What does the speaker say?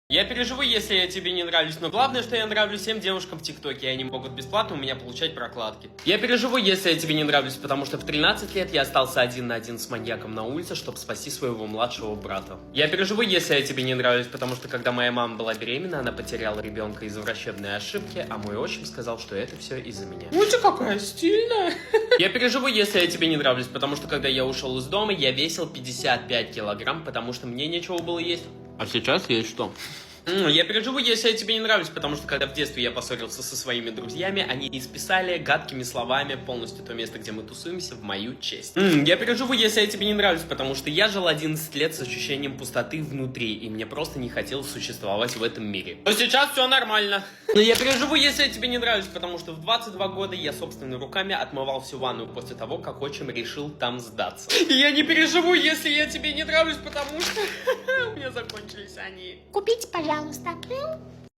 Я переживу, если я тебе не нравлюсь, но главное, что я нравлюсь всем девушкам в ТикТоке, и они могут бесплатно у меня получать прокладки. Я переживу, если я тебе не нравлюсь, потому что в 13 лет я остался один на один с маньяком на улице, чтобы спасти своего младшего брата. Я переживу, если я тебе не нравлюсь, потому что когда моя мама была беременна, она потеряла ребенка из-за врачебной ошибки, а мой отчим сказал, что это все из-за меня. Ой, ты какая стильная. Я переживу, если я тебе не нравлюсь, потому что когда я ушел из дома, я весил 55 килограмм, потому что мне нечего было есть. А сейчас есть что? Я переживу, если я тебе не нравлюсь, потому что когда в детстве я поссорился со своими друзьями, они исписали гадкими словами полностью то место, где мы тусуемся, в мою честь. Я переживу, если я тебе не нравлюсь, потому что я жил 11 лет с ощущением пустоты внутри, и мне просто не хотелось существовать в этом мире. Но сейчас все нормально. Но я переживу, если я тебе не нравлюсь, потому что в 22 года я собственными руками отмывал всю ванную после того, как отчим решил там сдаться. И я не переживу, если я тебе не нравлюсь, потому что у меня закончились они. Купите, пожалуйста, крем.